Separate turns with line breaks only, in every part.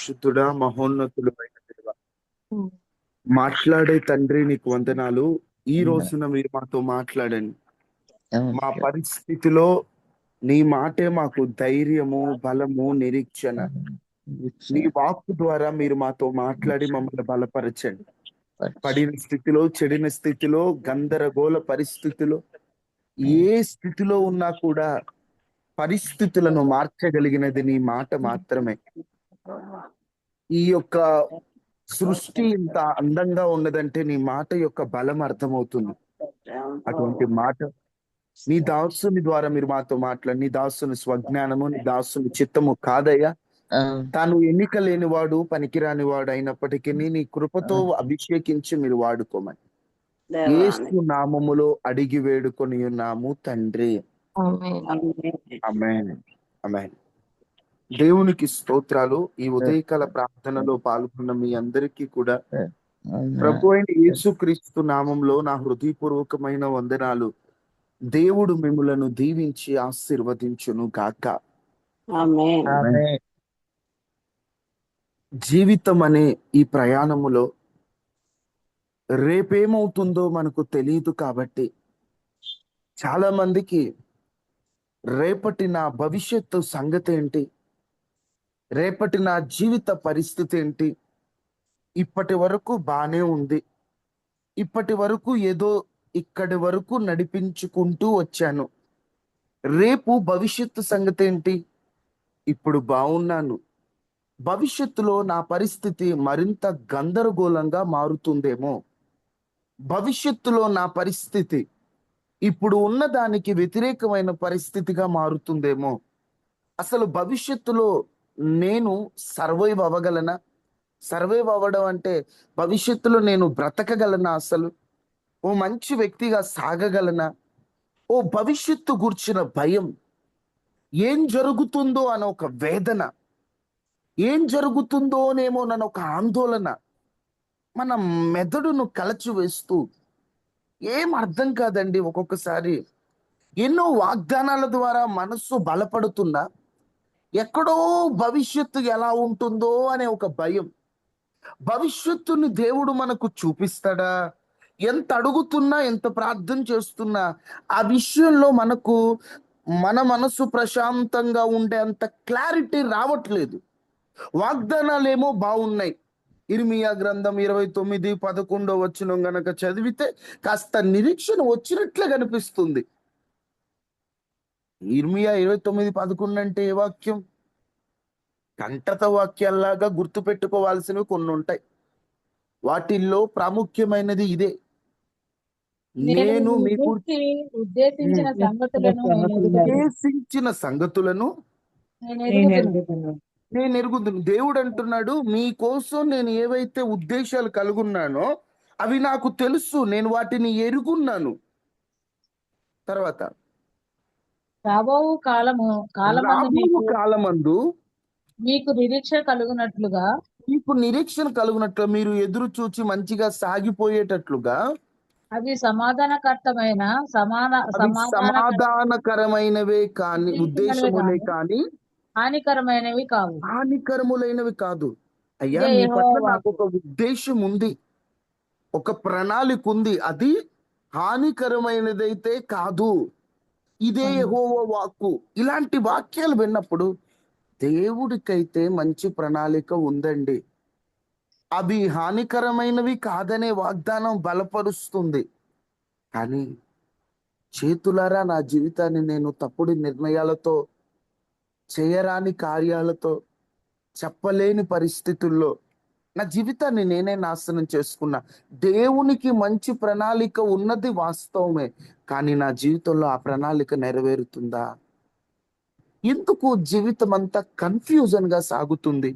శుద్ధుడా మహోన్నతుడు అయిన దేవా,
ఉమ్.
మాట్లాడే తండ్రి నీకు వందనాలు. ఈ
వందనాలు.
రోజున మీరు మాతో మాట్లాడండి.
అవును
మా
ప్రభు.
పరిస్థితిలో నీ మాటే మాకు ధైర్యము, బలము, నిరీక్షణ. నీ వాక్కు ద్వారా మీరు మాతో మాట్లాడి మమ్మల్ని బలపరచండి. పడిన స్థితిలో, చెడిన స్థితిలో, గందరగోళ పరిస్థితిలో, ఏ స్థితిలో ఉన్నా కూడా పరిస్థితులను మార్చగలిగినది నీ మాట మాత్రమే. ఈ యొక్క సృష్టి ఇంత అందంగా ఉన్నదంటే నీ మాట యొక్క బలం అర్థమవుతుంది. అటువంటి మాట నీ దాసుని ద్వారా మీరు మాతో మాట్లాడి, నీ దాసుని స్వజ్ఞానము, నీ దాసుని చిత్తము కాదయ్యా.
అవును.
తాను ఎన్నిక లేనివాడు, పనికిరాని వాడు అయినప్పటికీ నీ కృపతో అభిషేకించి మీరు వాడుకోమని యేసు నామములో అడిగి వేడుకొని ఉన్నాము తండ్రి.
ఆమేన్.
ఆమేన్. ఆమేన్. దేవునికి స్తోత్రాలు. ఈ ఉదయకాల ప్రార్థనలో పాల్గొన్న మీ అందరికీ కూడా ప్రభు అయిన యేసుక్రీస్తు నామంలో నా హృదయపూర్వకమైన వందనాలు. దేవుడు మిమ్ములను దీవించి ఆశీర్వదించును గాక.
ఆమేన్.
ఆమేన్.
జీవితం అనే ఈ ప్రయాణములో రేపేమవుతుందో మనకు తెలియదు కాబట్టి చాలా మందికి రేపటి నా భవిష్యత్తు సంగతి ఏంటి, రేపటి నా జీవిత పరిస్థితి ఏంటి, ఇప్పటి వరకు బానే ఉంది, ఇప్పటి వరకు ఏదో ఇక్కడి వరకు నడిపించుకుంటూ వచ్చాను, రేపు భవిష్యత్తు సంగతి ఏంటి, ఇప్పుడు బాగున్నాను, భవిష్యత్తులో నా పరిస్థితి మరింత గందరగోళంగా మారుతుందేమో, భవిష్యత్తులో నా పరిస్థితి ఇప్పుడు ఉన్న దానికి వ్యతిరేకమైన పరిస్థితిగా మారుతుందేమో, అసలు భవిష్యత్తులో నేను సర్వైవ్ అవ్వగలనా, సర్వైవ్ అవ్వడం అంటే భవిష్యత్తులో నేను బ్రతకగలనా, అసలు ఓ మంచి వ్యక్తిగా సాగగలనా, ఓ భవిష్యత్తు గూర్చిన భయం, ఏం జరుగుతుందో అన్న ఒక వేదన, ఏం జరుగుతుందోనేమోనన్న ఒక ఆందోళన మన మెదడును కలచివేస్తూ ఏం అర్థం కాదండి. ఒక్కొక్కసారి ఎన్నో వాగ్దానాల ద్వారా మనస్సు బలపడుతున్నా ఎక్కడో భవిష్యత్తు ఎలా ఉంటుందో అనే ఒక భయం. భవిష్యత్తుని దేవుడు మనకు చూపిస్తాడా, ఎంత అడుగుతున్నా ఎంత ప్రార్థన చేస్తున్నా ఆ విషయంలో మనకు మన మనసు ప్రశాంతంగా ఉండే అంత క్లారిటీ రావట్లేదు. వాగ్దానాలేమో బాగున్నాయి. ఇర్మియా గ్రంథం 29:11 వచనం గనక చదివితే కాస్త నిరీక్షణ వచ్చినట్లే కనిపిస్తుంది. ఇర్మియా 29:11 అంటే ఏ వాక్యం? కంటత వాక్యాల్లాగా గుర్తు పెట్టుకోవాల్సినవి కొన్ని ఉంటాయి. వాటిల్లో ప్రాముఖ్యమైనది ఇదే. నేను మీకు
ఉద్దేశించిన సంగతులను
ఉద్దేశించిన సంగతులను
నేను ఎరుగుదును.
నేను ఎరుగుదును. దేవుడు అంటున్నాడు, మీకోసం నేను ఏవైతే ఉద్దేశాలు కలుగున్నానో అవి నాకు తెలుసు, నేను వాటిని ఎరుగున్నాను. తర్వాత
రాబోవు
కాలమందు
మీకు నిరీక్ష కలుగునట్లుగా
మీకు నిరీక్షణ కలుగునట్లు, మీరు ఎదురు చూచి మంచిగా సాగిపోయేటట్లుగా
అవి
సమాధానకరమైనవే కాని ఉద్దేశములే కాని
హానికరమైనవి కావు.
హానికరములైనవి కాదు. అయ్యా,
ఇదే
నీ
యెహోవా
పట్ల నాకు
వాక్కు.
ఒక ఉద్దేశం ఉంది, ఒక ప్రణాళిక ఉంది, అది హానికరమైనదైతే కాదు. ఇదే యెహోవా వాక్కు. ఇలాంటి వాక్యాలు విన్నప్పుడు దేవుడికైతే మంచి ప్రణాళిక ఉందండి. అవి హానికరమైనవి కాదనే వాగ్దానం బలపరుస్తుంది. కానీ చేతులారా నా జీవితాన్ని నేను తప్పుడు నిర్ణయాలతో, చేయరాని కార్యాలతో, చెప్పలేని పరిస్థితుల్లో నా జీవితాన్ని నేనే నాశనం చేసుకున్నా. దేవునికి మంచి ప్రణాళిక ఉన్నది వాస్తవమే, కానీ నా జీవితంలో ఆ ప్రణాళిక నెరవేరుతుందా? ఎందుకు జీవితం అంతా కన్ఫ్యూజన్ గా సాగుతుంది?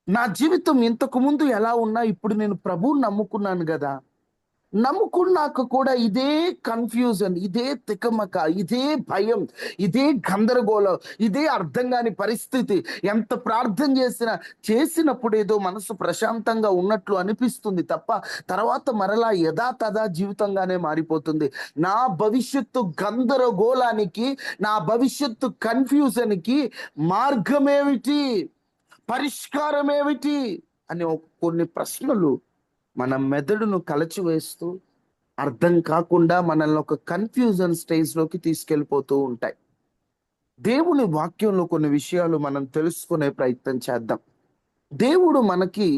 నా జీవితం ఇంతకు ముందు ఎలా ఉన్నా ఇప్పుడు నేను ప్రభువుని నమ్ముకున్నాను కదా, నమ్ముకున్నాక కూడా ఇదే కన్ఫ్యూజన్, ఇదే తికమక, ఇదే భయం, ఇదే గందరగోళం, ఇదే అర్థం కాని పరిస్థితి. ఎంత ప్రార్థన చేసినప్పుడు ఏదో మనసు ప్రశాంతంగా ఉన్నట్లు అనిపిస్తుంది తప్ప తర్వాత మరలా యథాతథా జీవితంగానే మారిపోతుంది. నా భవిష్యత్తు గందరగోళానికి, నా భవిష్యత్తు కన్ఫ్యూజన్కి మార్గమేమిటి? పరిష్కారం ఏమిటి అని కొన్ని ప్రశ్నలు మన మెదడును కలచివేస్తూ అర్థం కాకుండా మనల్ని ఒక కన్ఫ్యూజన్ స్టేజ్లోకి తీసుకెళ్ళిపోతూ ఉంటాయి. దేవుని వాక్యంలో కొన్ని విషయాలు మనం తెలుసుకునే ప్రయత్నం చేద్దాం. దేవుడు మనకి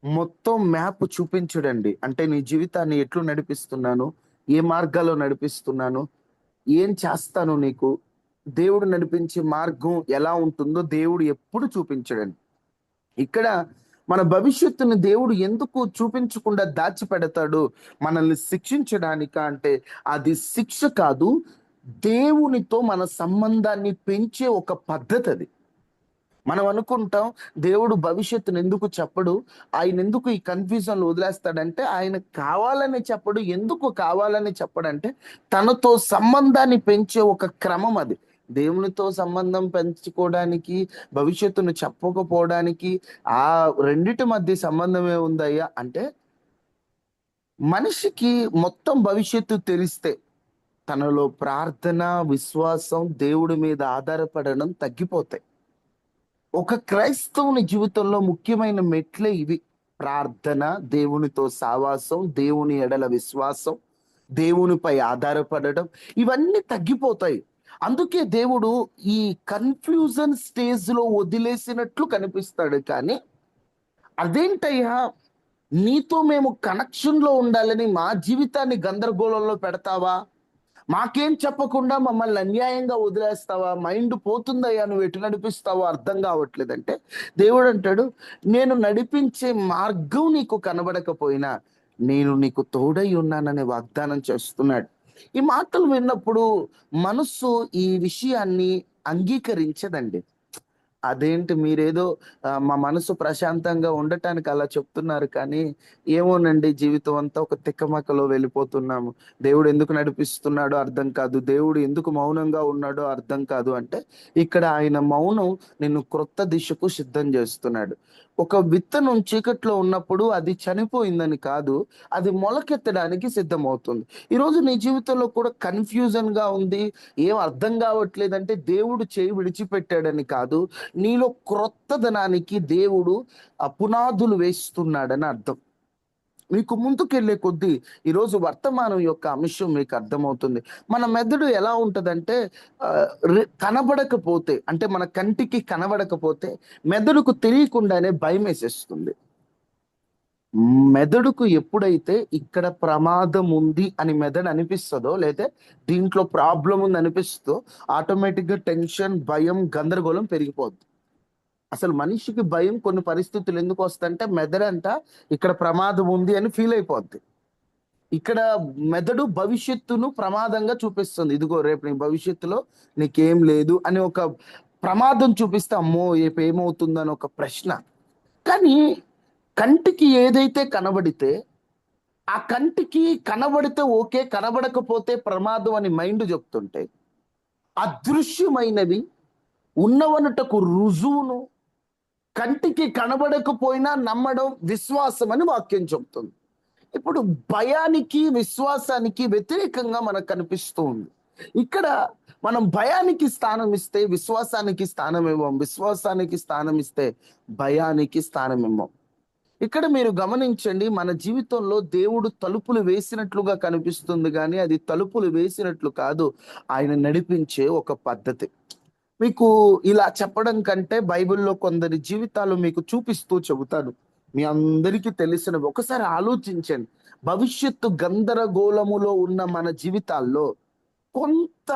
మొత్తం మ్యాప్ చూపించడండి. అంటే నీ జీవితాన్ని ఎట్లు నడిపిస్తున్నాను, ఏ మార్గాల్లో నడిపిస్తున్నాను, ఏం చేస్తాను నీకు, దేవుడు నడిపించే మార్గం ఎలా ఉంటుందో దేవుడు ఎప్పుడు చూపించడండి. ఇక్కడ మన భవిష్యత్తుని దేవుడు ఎందుకు చూపించకుండా దాచిపెడతాడు? మనల్ని శిక్షించడానిక అంటే అది శిక్ష కాదు, దేవునితో మన సంబంధాన్ని పెంచే ఒక పద్ధతి అది. మనం అనుకుంటాం దేవుడు భవిష్యత్తును ఎందుకు చెప్పడు, ఆయన ఎందుకు ఈ కన్ఫ్యూజన్లు వదిలేస్తాడంటే ఆయన కావాలని చెప్పడు. ఎందుకు కావాలని చెప్పడంటే తనతో సంబంధాన్ని పెంచే ఒక క్రమం అది. దేవునితో సంబంధం పెంచుకోవడానికి, భవిష్యత్తును చెప్పకపోవడానికి ఆ రెండిటి మధ్య సంబంధమే ఉందయ్యా అంటే, మనిషికి మొత్తం భవిష్యత్తు తెలిస్తే తనలో ప్రార్థన, విశ్వాసం, దేవుడి మీద ఆధారపడడం తగ్గిపోతాయి. ఒక క్రైస్తవుని జీవితంలో ముఖ్యమైన మెట్లే ఇవి: ప్రార్థన, దేవునితో సావాసం, దేవుని ఎడల విశ్వాసం, దేవునిపై ఆధారపడడం. ఇవన్నీ తగ్గిపోతాయి. అందుకే దేవుడు ఈ కన్ఫ్యూజన్ స్టేజ్ లో వదిలేసినట్లు కనిపిస్తాడు. కానీ అదేంటయ్యా, నీతో మేము కనెక్షన్ లో ఉండాలని మా జీవితాన్ని గందరగోళంలో పెడతావా? మాకేం చెప్పకుండా మమ్మల్ని అన్యాయంగా వదిలేస్తావా? మైండ్ పోతుందయ్యా, నువ్వు ఎటు నడిపిస్తావో అర్థం కావట్లేదంటే దేవుడు అంటాడు, నేను నడిపించే మార్గం నీకు కనబడకపోయినా నేను నీకు తోడై ఉన్నాననే వాగ్దానం చేస్తున్నాడు. ఈ మాటలు విన్నప్పుడు మనస్సు ఈ విషయాన్ని అంగీకరించదండి. అదేంటి మీరేదో మా మనసు ప్రశాంతంగా ఉండటానికి అలా చెప్తున్నారు, కానీ ఏమోనండి, జీవితం అంతా ఒక తిక్కమక్కలో వెళ్ళిపోతున్నాము. దేవుడు ఎందుకు నడిపిస్తున్నాడో అర్థం కాదు, దేవుడు ఎందుకు మౌనంగా ఉన్నాడో అర్థం కాదు అంటే, ఇక్కడ ఆయన మౌనం నిన్ను క్రొత్త దిశకు సిద్ధం చేస్తున్నాడు. ఒక విత్తనం చీకట్లో ఉన్నప్పుడు అది చనిపోయిందని కాదు, అది మొలకెత్తడానికి సిద్ధమవుతుంది. ఈరోజు నీ జీవితంలో కూడా కన్ఫ్యూజన్ గా ఉంది, ఏం అర్థం కావట్లేదంటే దేవుడు చేయి విడిచిపెట్టాడని కాదు, నీలో క్రొత్తదనానికి దేవుడు పునాదులు వేస్తున్నాడని అర్థం. మీకు ముందుకెళ్లే కొద్దీ ఈరోజు వర్తమానం యొక్క అంశం మీకు అర్థమవుతుంది. మన మెదడు ఎలా ఉంటదంటే, కనబడకపోతే, అంటే మన కంటికి కనబడకపోతే మెదడుకు తెలియకుండానే భయం వేసేస్తుంది. మెదడుకు ఎప్పుడైతే ఇక్కడ ప్రమాదం ఉంది అని మెదడు అనిపిస్తుందో, లేదా దీంట్లో ప్రాబ్లం ఉంది అనిపిస్తుందో, ఆటోమేటిక్ గా టెన్షన్, భయం, గందరగోళం పెరిగిపోద్ది. అసలు మనిషికి భయం కొన్ని పరిస్థితులు ఎందుకు వస్తుందంటే, మెదడంట ఇక్కడ ప్రమాదం ఉంది అని ఫీల్ అయిపోద్ది. ఇక్కడ మెదడు భవిష్యత్తును ప్రమాదంగా చూపిస్తుంది. ఇదిగో రేపు నీ భవిష్యత్తులో నీకేం లేదు అని ఒక ప్రమాదం చూపిస్తే, అమ్మో రేపు ఏమవుతుందని ఒక ప్రశ్న. కానీ కంటికి ఏదైతే కనబడితే, ఆ కంటికి కనబడితే ఓకే, కనబడకపోతే ప్రమాదం అని మైండ్ చెప్తుంటే, అదృశ్యమైనవి ఉన్నవనుటకు రుజువును కంటికి కనబడకపోయినా నమ్మడం విశ్వాసం అని వాక్యం చెప్తుంది. ఇప్పుడు భయానికి, విశ్వాసానికి వ్యతిరేకంగా మనకు కనిపిస్తూ ఉంది. ఇక్కడ మనం భయానికి స్థానం ఇస్తే విశ్వాసానికి స్థానం ఇవ్వం, విశ్వాసానికి స్థానం ఇస్తే భయానికి స్థానం ఇవ్వం. ఇక్కడ మీరు గమనించండి, మన జీవితంలో దేవుడు తలుపులు వేసినట్లుగా కనిపిస్తుంది, కానీ అది తలుపులు వేసినట్లు కాదు, ఆయన నడిపించే ఒక పద్ధతి. మీకు ఇలా చెప్పడం కంటే బైబిల్లో కొందరి జీవితాలు మీకు చూపిస్తూ చెబుతాను. మీ అందరికీ తెలిసినవి ఒకసారి ఆలోచించండి. భవిష్యత్తు గందరగోళములో ఉన్న మన జీవితాల్లో కొంత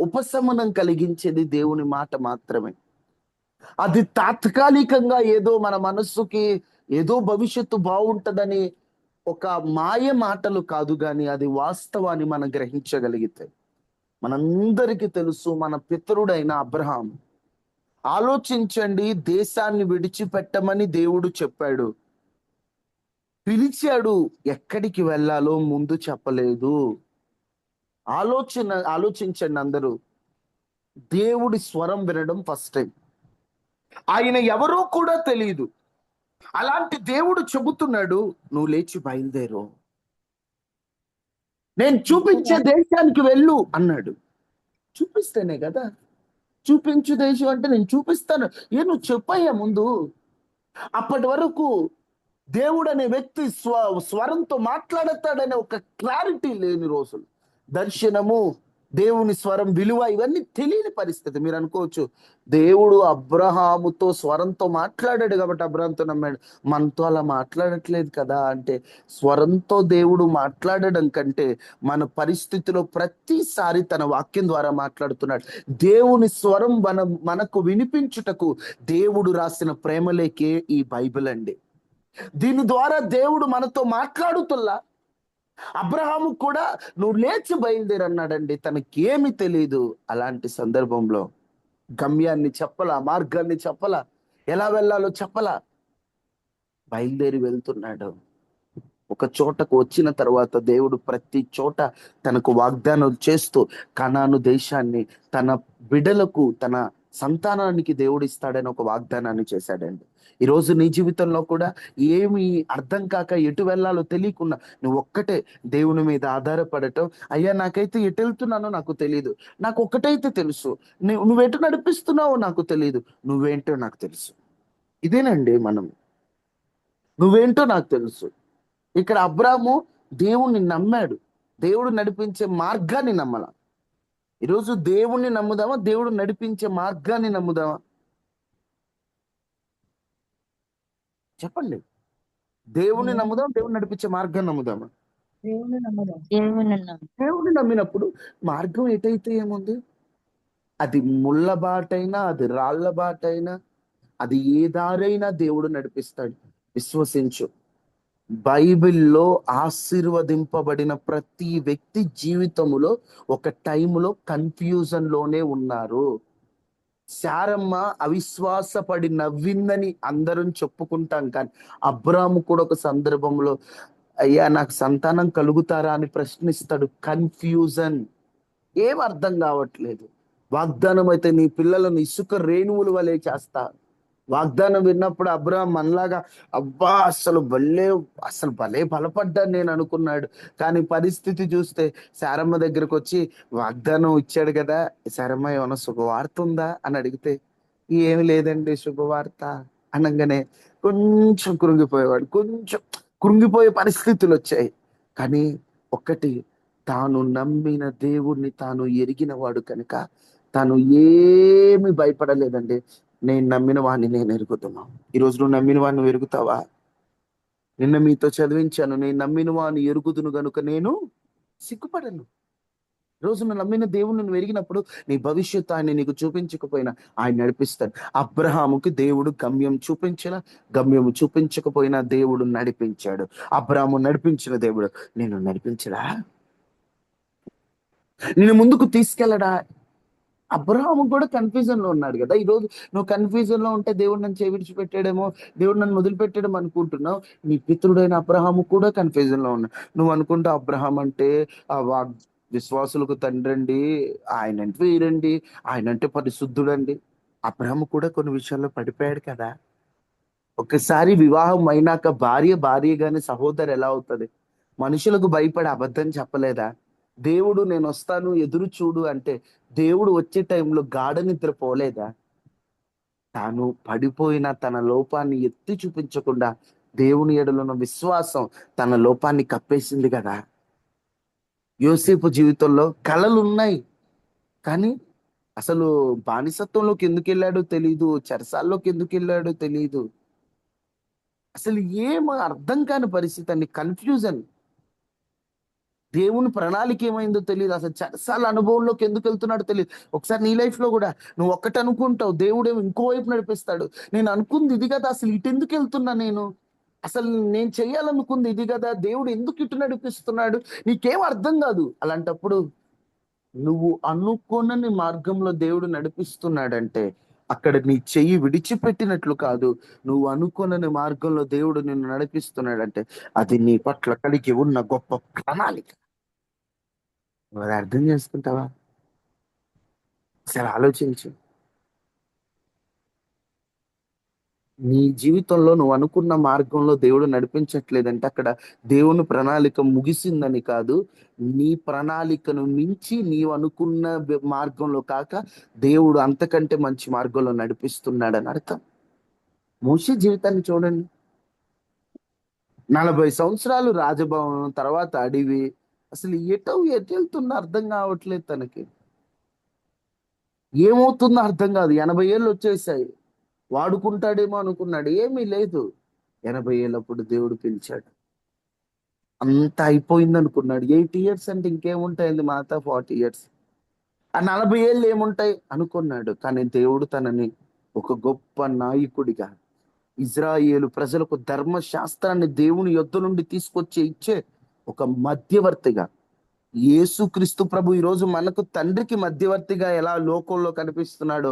ఉపశమనం కలిగించేది దేవుని మాట మాత్రమే. అది తాత్కాలికంగా ఏదో మన మనస్సుకి ఏదో భవిష్యత్తు బాగుంటదని ఒక మాయ మాటలు కాదు, కానీ అది వాస్తవాన్ని మనం గ్రహించగలిగితే. మనందరికీ తెలుసు, మన పితరుడైన అబ్రహాం, ఆలోచించండి, దేశాన్ని విడిచిపెట్టమని దేవుడు చెప్పాడు, పిలిచాడు, ఎక్కడికి వెళ్ళాలో ముందు చెప్పలేదు. ఆలోచించండి అందరూ, దేవుడి స్వరం వినడం ఫస్ట్ టైం, ఆయన ఎవరో కూడా తెలియదు. అలాంటి దేవుడు చెబుతున్నాడు, నువ్వు లేచి బయలుదేరు, నేను చూపించే దేశానికి వెళ్ళు అన్నాడు. చూపిస్తేనే కదా, చూపించు దేశం అంటే నేను చూపిస్తాను. నువ్వు చెప్పయ్యా ముందు, అప్పటి వరకు దేవుడు అనే వ్యక్తి స్వరంతో మాట్లాడతాడనే ఒక క్లారిటీ లేని రోజులు. దర్శనము, దేవుని స్వరం విలువ ఇవన్నీ తెలియని పరిస్థితి. మీరు అనుకోవచ్చు, దేవుడు అబ్రహాముతో స్వరంతో మాట్లాడాడు కాబట్టి అబ్రహాంతో నమ్మాడు, మనతో అలా మాట్లాడట్లేదు కదా అంటే, స్వరంతో దేవుడు మాట్లాడడం కంటే మన పరిస్థితిలో ప్రతిసారి తన వాక్యం ద్వారా మాట్లాడుతున్నాడు. దేవుని స్వరం మనకు వినిపించుటకు దేవుడు రాసిన ప్రేమలేకే ఈ బైబిల్ అండి. దీని ద్వారా దేవుడు మనతో మాట్లాడుతుల్లా. అబ్రహాము కూడా నువ్వు లేచి బయలుదేరి అన్నాడండి. తనకి ఏమి తెలియదు. అలాంటి సందర్భంలో గమ్యాన్ని చెప్పలా, మార్గాన్ని చెప్పలా, ఎలా వెళ్ళాలో చెప్పలా, బయలుదేరి వెళ్తున్నాడు. ఒక చోటకు వచ్చిన తర్వాత దేవుడు ప్రతి చోట తనకు వాగ్దానం చేస్తూ కనాను దేశాన్ని తన బిడలకు, తన సంతానానికి దేవుడు ఇస్తాడని ఒక వాగ్దానాన్ని చేశాడండి. ఈరోజు నీ జీవితంలో కూడా ఏమి అర్థం కాక ఎటు వెళ్ళాలో తెలియకుండా నువ్వు ఒక్కటే దేవుని మీద ఆధారపడటం, అయ్యా నాకైతే ఎటు వెళ్తున్నానో నాకు తెలియదు, నాకు ఒక్కటైతే తెలుసు, నువ్వెటు నడిపిస్తున్నావో నాకు తెలియదు, నువ్వేంటో నాకు తెలుసు. ఇదేనండి మనం, నువ్వేంటో నాకు తెలుసు. ఇక్కడ అబ్రాము దేవుణ్ణి నమ్మాడు, దేవుడు నడిపించే మార్గాన్ని నమ్మల. ఈరోజు దేవుణ్ణి నమ్ముదామా, దేవుడు నడిపించే మార్గాన్ని నమ్ముదామా? చెప్పండి. దేవుణ్ణి నమ్ముదాం, దేవుడు నడిపించే మార్గాన్ని నమ్ముదామా?
దేవుని నమ్మదం.
దేవుణ్ణి నమ్మినప్పుడు మార్గం ఎటైతే ఏముంది, అది ముళ్ళ బాటైనా, అది రాళ్ల బాటైనా, అది ఏ దారైనా దేవుడు నడిపిస్తాడు. విశ్వసించు. బైబిల్లో ఆశీర్వదింపబడిన ప్రతి వ్యక్తి జీవితములో ఒక టైములో కన్ఫ్యూజన్ లోనే ఉన్నారు. శారమ్మ అవిశ్వాసపడి నవ్విందని అందరం చెప్పుకుంటాం, కానీ అబ్రాము కూడా ఒక సందర్భంలో అయ్యా నాకు సంతానం కలుగుతారా అని ప్రశ్నిస్తాడు. కన్ఫ్యూజన్, ఏం అర్థం కావట్లేదు. వాగ్దానం అయితే నీ పిల్లలను ఇసుక రేణువుల వలె చేస్తా. వాగ్దానం విన్నప్పుడు అబ్రహాం మనలాగా అబ్బా అసలు భలే బలపడ్డాను నేను అనుకున్నాడు. కానీ పరిస్థితి చూస్తే శారమ్మ దగ్గరకు వచ్చి వాగ్దానం ఇచ్చాడు కదా, శారమ్మ ఏమన్నా శుభవార్త ఉందా అని అడిగితే ఏమి లేదండి శుభవార్త అనగానే కొంచెం కృంగిపోయే పరిస్థితులు వచ్చాయి. కానీ ఒక్కటి, తాను నమ్మిన దేవుణ్ణి తాను ఎరిగిన వాడు కనుక తాను ఏమి భయపడలేదండి. నేను నమ్మిన వాడిని నేను ఎరుగుతున్నాను. ఈరోజు నువ్వు నమ్మిన వాడిని నువ్వు ఎరుగుతావా? నిన్న మీతో చదివించాను, నేను నమ్మిన వాడిని ఎరుగుదును గనుక నేను సిగ్గుపడను. రోజు నువ్వు నమ్మిన దేవుణ్ణి నువ్వు ఎరిగినప్పుడు నీ భవిష్యత్తు ఆయన నీకు చూపించకపోయినా ఆయన నడిపిస్తాడు. అబ్రహాముకి దేవుడు గమ్యం చూపించకపోయినా దేవుడు నడిపించాడు. అబ్రహాము నడిపించిన దేవుడు నేను నడిపించడా, నేను ముందుకు తీసుకెళ్ళడా? అబ్రహాము కూడా కన్ఫ్యూజన్ లో ఉన్నాడు కదా. ఈరోజు నువ్వు కన్ఫ్యూజన్ లో ఉంటే దేవుడు నన్ను చేవిడిచిపెట్టాడేమో, దేవుడు నన్ను వదిలిపెట్టడం అనుకుంటున్నావు. నీ పితృడైన అబ్రహాము కూడా కన్ఫ్యూజన్ లో ఉన్నాడు. నువ్వు అనుకుంటావు అబ్రహాం అంటే విశ్వాసులకు తండ్రి అండి, ఆయన అంటే వీరండి, ఆయన అంటే పరిశుద్ధుడండి. అబ్రహాము కూడా కొన్ని విషయాల్లో పడిపోయాడు కదా. ఒకసారి వివాహం అయినాక భార్యగానే సహోదరు ఎలా అవుతుంది? మనుషులకు భయపడి అబద్ధం చెప్పలేదా? దేవుడు నేను వస్తాను ఎదురు చూడు అంటే దేవుడు వచ్చే టైంలో గాఢ నిద్ర పోలేదా? తాను పడిపోయిన తన లోపాన్ని ఎత్తి చూపించకుండా దేవుని ఎడలున్న విశ్వాసం తన లోపాన్ని కప్పేసింది కదా. యోసేపు జీవితంలో కళలు ఉన్నాయి, కానీ అసలు బానిసత్వంలోకి ఎందుకు వెళ్ళాడో తెలియదు, చెరసాల్లోకి ఎందుకు వెళ్ళాడో తెలియదు. అసలు ఏం అర్థం కాని పరిస్థితి అండి, కన్ఫ్యూజన్. దేవుని ప్రణాళిక ఏమైందో తెలియదు, అసలు చెరసాల అనుభవంలోకి ఎందుకు వెళ్తున్నాడో తెలియదు. ఒకసారి నీ లైఫ్ లో కూడా నువ్వు ఒక్కటి అనుకుంటావు, దేవుడేమో ఇంకోవైపు నడిపిస్తాడు. నేను అనుకుంది ఇది కదా, అసలు ఇటు ఎందుకు వెళ్తున్నా, అసలు నేను చెయ్యాలనుకుంది ఇది కదా, దేవుడు ఎందుకు ఇటు నడిపిస్తున్నాడు, నీకేం అర్థం కాదు. అలాంటప్పుడు నువ్వు అనుకోనని మార్గంలో దేవుడు నడిపిస్తున్నాడంటే అక్కడ నీ చెయ్యి విడిచిపెట్టినట్లు కాదు, నువ్వు అనుకోనని మార్గంలో దేవుడు నిన్ను నడిపిస్తున్నాడంటే అది నీ పట్ల కలిగి ఉన్న గొప్ప ప్రణాళిక. నువ్వు అది అర్థం చేసుకుంటావా? సరే ఆలోచించు. నీ జీవితంలో నువ్వు అనుకున్న మార్గంలో దేవుడు నడిపించట్లేదంటే అక్కడ దేవుని ప్రణాళిక ముగిసిందని కాదు, నీ ప్రణాళికను మించి నీవు అనుకున్న మార్గంలో కాక దేవుడు అంతకంటే మంచి మార్గంలో నడిపిస్తున్నాడని అర్థం. మోషే జీవితాన్ని చూడండి. 40 సంవత్సరాలు రాజభవనం, తర్వాత అడవి. అసలు ఎటు వెళ్తున్నా అర్థం కావట్లేదు తనకి. ఏమవుతుందో అర్థం కాదు. 80 ఏళ్ళు వచ్చేసాయి. వాడుకుంటాడేమో అనుకున్నాడు, ఏమీ లేదు. 80 ఏళ్ళప్పుడు దేవుడు పిలిచాడు. అంత అయిపోయింది అనుకున్నాడు. 80 ఇయర్స్ అంటే ఇంకేముంటాయండి, మాత 40 ఇయర్స్. ఆ 40 ఏళ్ళు ఏముంటాయి అనుకున్నాడు. కానీ దేవుడు తనని ఒక గొప్ప నాయకుడిగా, ఇజ్రాయేలు ప్రజలకు ధర్మశాస్త్రాన్ని దేవుని యొద్ద నుండి తీసుకొచ్చి ఇచ్చే ఒక మధ్యవర్తిగా, యేసుక్రీస్తు ప్రభు ఈరోజు మనకు తండ్రికి మధ్యవర్తిగా ఎలా లోకంలో కనిపిస్తున్నాడో,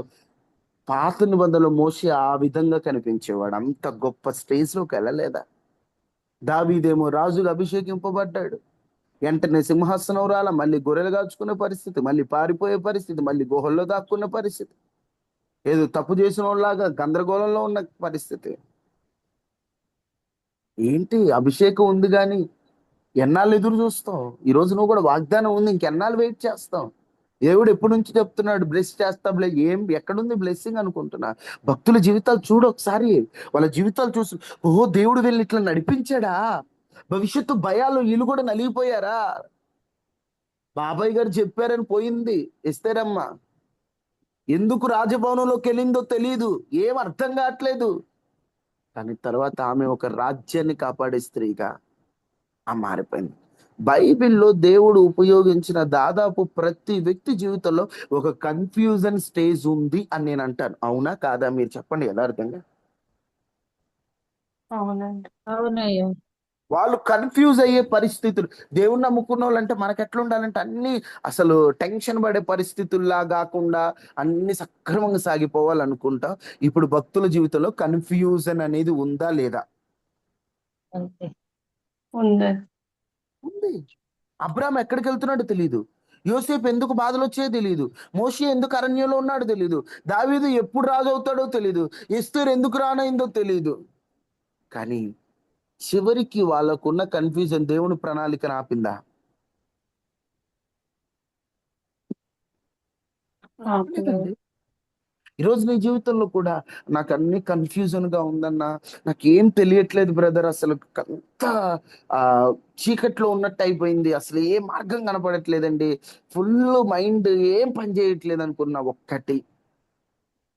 పాత నిబంధనలో మోషే ఆ విధంగా కనిపించేవాడు. అంత గొప్ప స్టేజ్ లోకి వెళ్ళలేదా? దావీదేమో రాజుగా అభిషేకింపబడ్డాడు. వెంటనే సింహాసనం రాల, మళ్ళీ గొర్రెలు కాచుకునే పరిస్థితి, మళ్ళీ పారిపోయే పరిస్థితి, మళ్ళీ గుహల్లో దాక్కున్న పరిస్థితి, ఏదో తప్పు చేసిన వాళ్ళలాగా గందరగోళంలో ఉన్న పరిస్థితి. ఏంటి, అభిషేకం ఉంది కానీ ఎన్నాళ్ళు ఎదురు చూస్తావు? ఈ రోజు నువ్వు కూడా వాగ్దానం ఉంది, ఇంకెన్నాళ్ళు వెయిట్ చేస్తావు? దేవుడు ఎప్పటి నుంచి చెప్తున్నాడు బ్లెస్ చేస్తా, ఎక్కడుంది బ్లెస్సింగ్ అనుకుంటున్నా? భక్తుల జీవితాలు చూడు ఒకసారి. వాళ్ళ జీవితాలు చూసి, ఓహో దేవుడు వీళ్ళని ఇట్లా నడిపించాడా, భవిష్యత్తు భయాలు వీళ్ళు కూడా నలిగిపోయారా? బాబాయ్ గారు చెప్పారని పోయింది ఎస్తేరమ్మ. ఎందుకు రాజభవనంలోకి వెళ్ళిందో తెలియదు, ఏం అర్థం కావట్లేదు. కానీ తర్వాత ఆమె ఒక రాజ్యాన్ని కాపాడే స్త్రీగా మారిపోయింది. బైబిల్లో దేవుడు ఉపయోగించిన దాదాపు ప్రతి వ్యక్తి జీవితంలో ఒక కన్ఫ్యూజన్ స్టేజ్ ఉంది అని నేను అంటాను. అవునా కాదా? మీరు చెప్పండి యథార్థంగా.
అవునండి.
అవునయ్యా.
వాళ్ళు కన్ఫ్యూజ్ అయ్యే పరిస్థితులు. దేవుణ్ణి నమ్ముకున్న వాళ్ళంటే మనకు ఎట్లా ఉండాలంటే అన్ని అసలు టెన్షన్ పడే పరిస్థితుల్లా కాకుండా అన్ని సక్రమంగా సాగిపోవాలనుకుంటా. ఇప్పుడు భక్తుల జీవితంలో కన్ఫ్యూజన్ అనేది ఉందా లేదా?
అంతే.
ఉందండి.
ఉంది. అబ్రాహాం ఎక్కడికి వెళ్తున్నాడో తెలియదు. యోసేపు ఎందుకు బాధలు వచ్చాయో తెలియదు. మోషే ఎందుకు అరణ్యంలో ఉన్నాడో తెలియదు. దావీదు ఎప్పుడు రాజు అవుతాడో తెలియదు. ఎస్తేరు ఎందుకు రానైందో తెలియదు. కానీ చివరికి వాళ్ళకున్న కన్ఫ్యూజన్ దేవుని ప్రణాళికను ఆపిందా? లేదండి. ఈరోజు నీ జీవితంలో కూడా నాకు అన్ని కన్ఫ్యూజన్ గా ఉందన్నా, నాకేం తెలియట్లేదు బ్రదర్, అసలు అంతా ఆ చీకట్లో ఉన్నట్టు అయిపోయింది, అసలు ఏ మార్గం కనపడట్లేదండి, ఫుల్ మైండ్ ఏం పని చేయట్లేదు అనుకున్నా, ఒక్కటి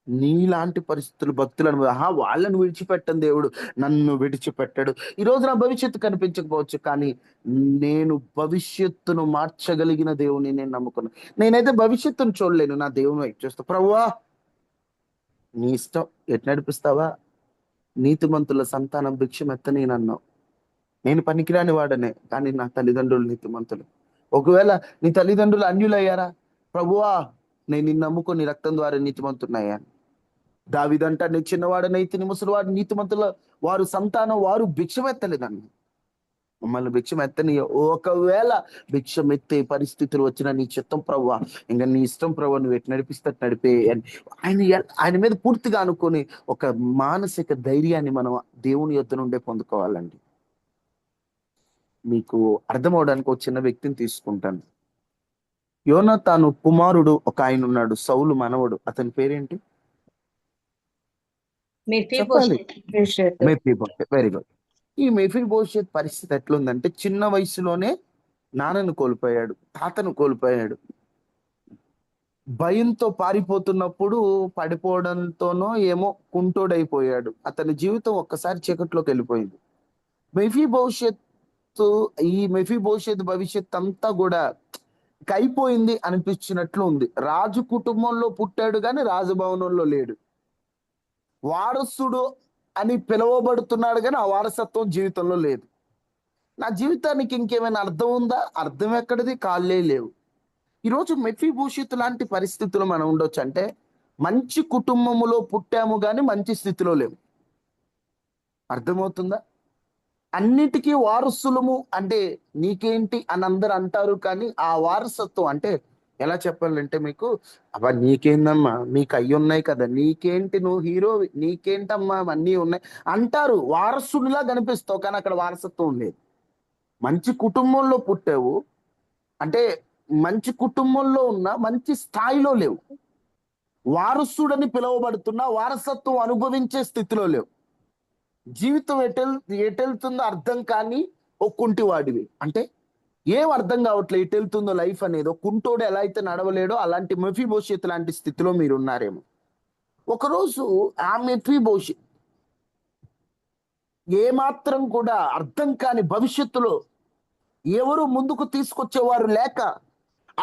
నీలాంటి పరిస్థితులు భక్తులను వాళ్ళని విడిచిపెట్టను దేవుడు, నన్ను విడిచిపెట్టాడు. ఈ రోజు నా భవిష్యత్తు కనిపించకపోవచ్చు, కానీ నేను భవిష్యత్తును మార్చగలిగిన దేవుని నేను నమ్ముకున్నాను. నేనైతే భవిష్యత్తును చూడలేను, నా దేవుని వైపు చూస్తా. ప్రభువా నీ ఇష్టం, ఎటు నడిపిస్తావా? నీతిమంతుల సంతానం భిక్షమెత్తని అన్నావు. నేను పనికిరాని వాడనే, కానీ నా తల్లిదండ్రులు నీతిమంతులు. ఒకవేళ నీ తల్లిదండ్రులు అన్యులయ్యారా? ప్రభువా నేను నిన్ను నమ్ముకొని రక్తం ద్వారా నీతిమంతున్నాయా? దావీదంట, నీ చిన్నవాడనైతే ముసలివాడు నీతిమంతుల వారు సంతానం, వారు భిక్షమెత్తలేదన్న. మమ్మల్ని భిక్షం ఎత్తని, ఒకవేళ భిక్షం ఎత్తే పరిస్థితులు వచ్చిన నీ చిత్తం ప్రభువా, ఇంకా నీ ఇష్టం ప్రభువా, నువ్వు ఎటు నడిపిస్తే నడిపే అని ఆయన మీద పూర్తిగా అనుకొని ఒక మానసిక ధైర్యాన్ని మనం దేవుని యొద్ద నుండే పొందుకోవాలండి. మీకు అర్థం అవడానికి ఒక చిన్న వ్యక్తిని తీసుకుంటాను. యోనాతాను కుమారుడు ఒక ఆయన ఉన్నాడు, సౌలు మనవడు. అతని పేరేంటి చెప్పాలి? మెఫీబోషెత్. Very good. ఈ మెఫీబోషెత్ పరిస్థితి ఎట్లుందంటే, చిన్న వయసులోనే నాన్నను కోల్పోయాడు, తాతను కోల్పోయాడు. భయంతో పారిపోతున్నప్పుడు పడిపోవడంతోనో ఏమో కుంటోడైపోయాడు. అతని జీవితం ఒక్కసారి చీకట్లోకి వెళ్ళిపోయింది. మెఫీబోషెత్ భవిష్యత్ అంతా కూడా అయిపోయింది అనిపించినట్లు ఉంది. రాజు కుటుంబంలో పుట్టాడు కానీ రాజభవనంలో లేడు. వారసుడు అని పిలువబడుతున్నాడు కానీ ఆ వారసత్వం జీవితంలో లేదు. నా జీవితానికి ఇంకేమైనా అర్థం ఉందా? అర్థం ఎక్కడిది? కాళ్ళే లేవు. ఈరోజు మెఫీబోషెత్ లాంటి పరిస్థితులు మనం ఉండొచ్చు. అంటే మంచి కుటుంబములో పుట్టాము కానీ మంచి స్థితిలో లేవు. అర్థమవుతుందా? అన్నిటికీ వారసులము అంటే నీకేంటి అని అందరు అంటారు, కానీ ఆ వారసత్వం అంటే ఎలా చెప్పాలంటే మీకు, అబ్బా నీకేందమ్మా, నీకు అయ్యి ఉన్నాయి కదా, నీకేంటి, నువ్వు హీరో, నీకేంటమ్మా అన్నీ ఉన్నాయి అంటారు. వారసుడిలా కనిపిస్తావు కానీ అక్కడ వారసత్వం లేదు. మంచి కుటుంబంలో పుట్టావు అంటే మంచి కుటుంబంలో ఉన్న మంచి స్థాయిలో లేవు. వారసుడని పిలువబడుతున్నా వారసత్వం అనుభవించే స్థితిలో లేవు. జీవితం ఎటెళ్తుందో అర్థం కాని ఓ కుంటివాడివి. అంటే ఏం అర్థం కావట్లే ఎటెళ్తుందో లైఫ్ అనేది. ఒక కుంటోడు ఎలా అయితే నడవలేడో అలాంటి మెఫీబోషెత్ లాంటి స్థితిలో మీరు ఉన్నారేమో. ఒకరోజు ఆ మెఫీబోషెత్ ఏమాత్రం కూడా అర్థం కాని భవిష్యత్తులో ఎవరు ముందుకు తీసుకొచ్చేవారు లేక